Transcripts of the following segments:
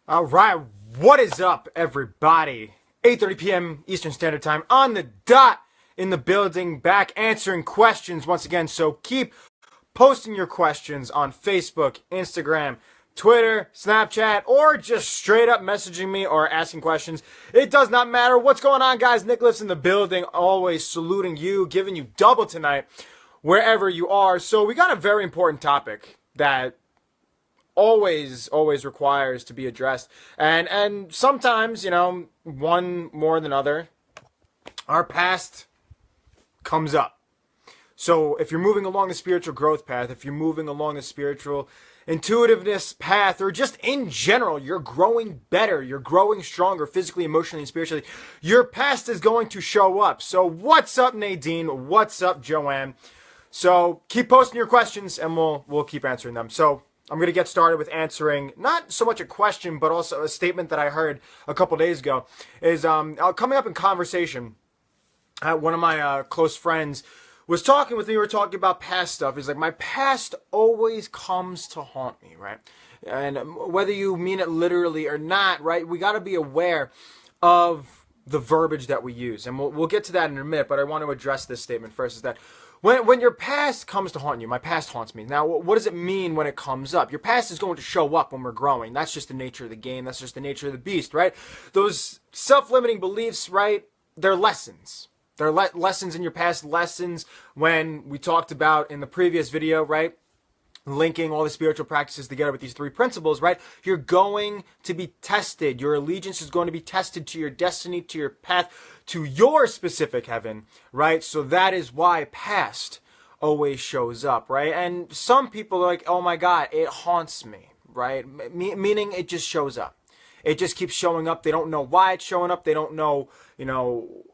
All right, what is up, everybody? 8:30 p.m. Eastern Standard Time on the dot in the building, back answering questions once again. So keep posting your questions on Facebook, Instagram, Twitter, Snapchat, or just straight up messaging me or asking questions. It does not matter. What's going on, guys? Nicholas in the building, always saluting you, giving you double tonight wherever you are. So we got a very important topic that always requires to be addressed, and sometimes, one more than other, our past comes up. So if you're moving along the spiritual growth path, if you're moving along the spiritual intuitiveness path, or just in general, you're growing better, you're growing stronger physically, emotionally, and spiritually, your past is going to show up. So what's up, Nadine? What's up, Joanne? So keep posting your questions and we'll keep answering them. So I'm going to get started with answering not so much a question, but also a statement that I heard a couple days ago. Is coming up in conversation. One of my close friends was talking with me. We were talking about past stuff. He's like, my past always comes to haunt me, right? And whether you mean it literally or not, right? We got to be aware of the verbiage that we use, and we'll get to that in a minute. But I want to address this statement first. Is that when your past comes to haunt you, my past haunts me. Now, what does it mean when it comes up? Your past is going to show up when we're growing. That's just the nature of the game. That's just the nature of the beast, right? Those self-limiting beliefs, right? They're lessons. They're lessons in your past, lessons when we talked about in the previous video, right? Linking all the spiritual practices together with these three principles, right? You're going to be tested. Your allegiance is going to be tested to your destiny, to your path, to your specific heaven, right? So that is why past always shows up, right? And some people are like, oh my God, it haunts me, right? Meaning it just shows up. It just keeps showing up. They don't know why it's showing up. They don't know,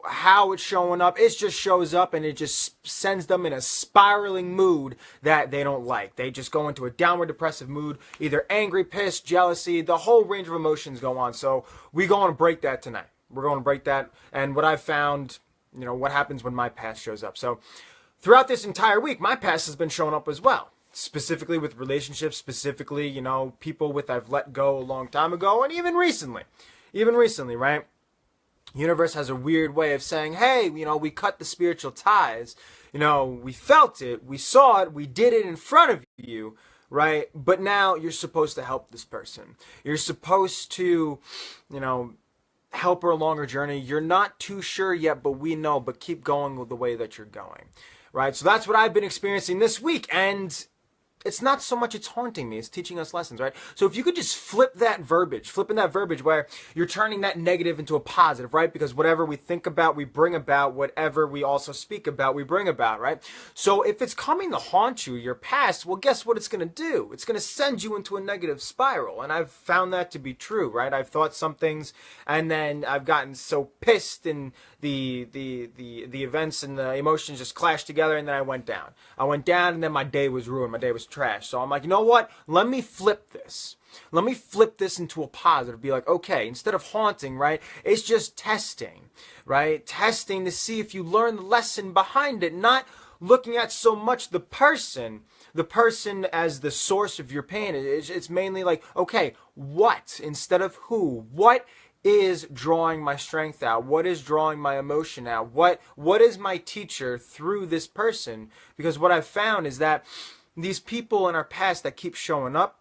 how it's showing up. It just shows up and it just sends them in a spiraling mood that they don't like. They just go into a downward depressive mood, either angry, pissed, jealousy, the whole range of emotions go on. So we're going to break that tonight. We're going to break that. And what I've found, what happens when my past shows up. So throughout this entire week, my past has been showing up as well. Specifically with relationships, specifically, people I've let go a long time ago, and even recently, right? Universe has a weird way of saying, hey, we cut the spiritual ties. We felt it, we saw it, we did it in front of you, right? But now you're supposed to help this person. You're supposed to, help her along her journey. You're not too sure yet, but we know, but keep going with the way that you're going, right? So that's what I've been experiencing this week, and it's not so much it's haunting me, it's teaching us lessons, right? So if you could just flipping that verbiage where you're turning that negative into a positive, right? Because whatever we think about, we bring about. Whatever we also speak about, we bring about, right? So if it's coming to haunt you, your past, well, guess what it's going to do? It's going to send you into a negative spiral. And I've found that to be true, right? I've thought some things and then I've gotten so pissed and the events and the emotions just clashed together, and then I went down. And then my day was ruined. My day was trash. So I'm like, you know what? Let me flip this. Let me flip this into a positive. Be like, okay, instead of haunting, right? It's just testing, right? Testing to see if you learn the lesson behind it, not looking at so much the person as the source of your pain. It's mainly like, okay, what instead of who? What is drawing my strength out? What is drawing my emotion out? What is my teacher through this person? Because what I've found is that these people in our past that keep showing up,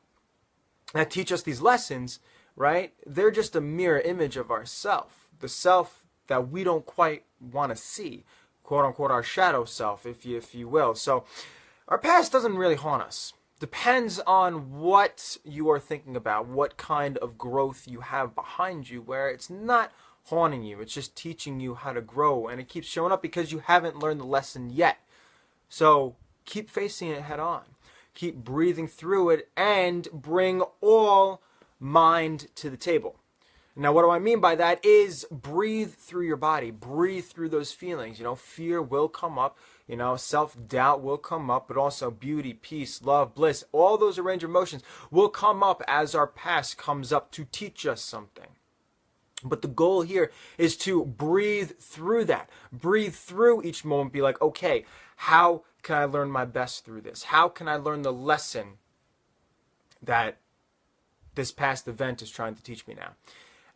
that teach us these lessons, right? They're just a mirror image of ourself, the self that we don't quite want to see, quote unquote, our shadow self, if you will. So our past doesn't really haunt us. Depends on what you are thinking about, what kind of growth you have behind you, where it's not haunting you, it's just teaching you how to grow, and it keeps showing up because you haven't learned the lesson yet. So keep facing it head on. Keep breathing through it and bring all mind to the table. Now, what do I mean by that is breathe through your body, breathe through those feelings. Fear will come up, self-doubt will come up, but also beauty, peace, love, bliss, all those range of emotions will come up as our past comes up to teach us something. But the goal here is to breathe through that, breathe through each moment, be like, okay, how can I learn my best through this? How can I learn the lesson that this past event is trying to teach me now.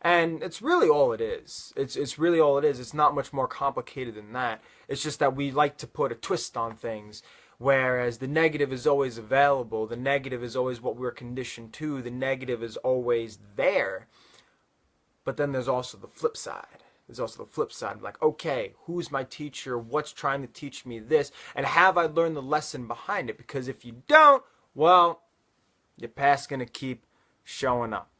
And it's really all it is. It's really all it is. It's not much more complicated than that. It's just that we like to put a twist on things, whereas the negative is always available. The negative is always what we're conditioned to. The negative is always there. But then there's also the flip side. There's also the flip side. Like, okay, who's my teacher? What's trying to teach me this? And have I learned the lesson behind it? Because if you don't, well, your past's going to keep showing up.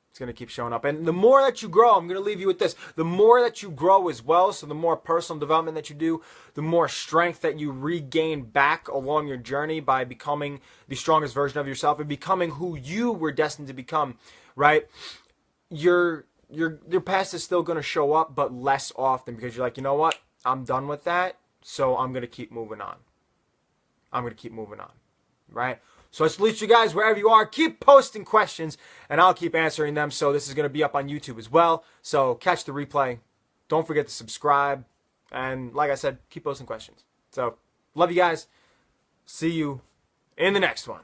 It's going to keep showing up. And the more that you grow, I'm going to leave you with this. The more that you grow as well, so the more personal development that you do, the more strength that you regain back along your journey by becoming the strongest version of yourself and becoming who you were destined to become, right? Your past is still going to show up, but less often, because you're like, you know what? I'm done with that, so I'm going to keep moving on. I'm going to keep moving on, right? So I salute you guys wherever you are. Keep posting questions, and I'll keep answering them. So this is going to be up on YouTube as well. So catch the replay. Don't forget to subscribe. And like I said, keep posting questions. So love you guys. See you in the next one.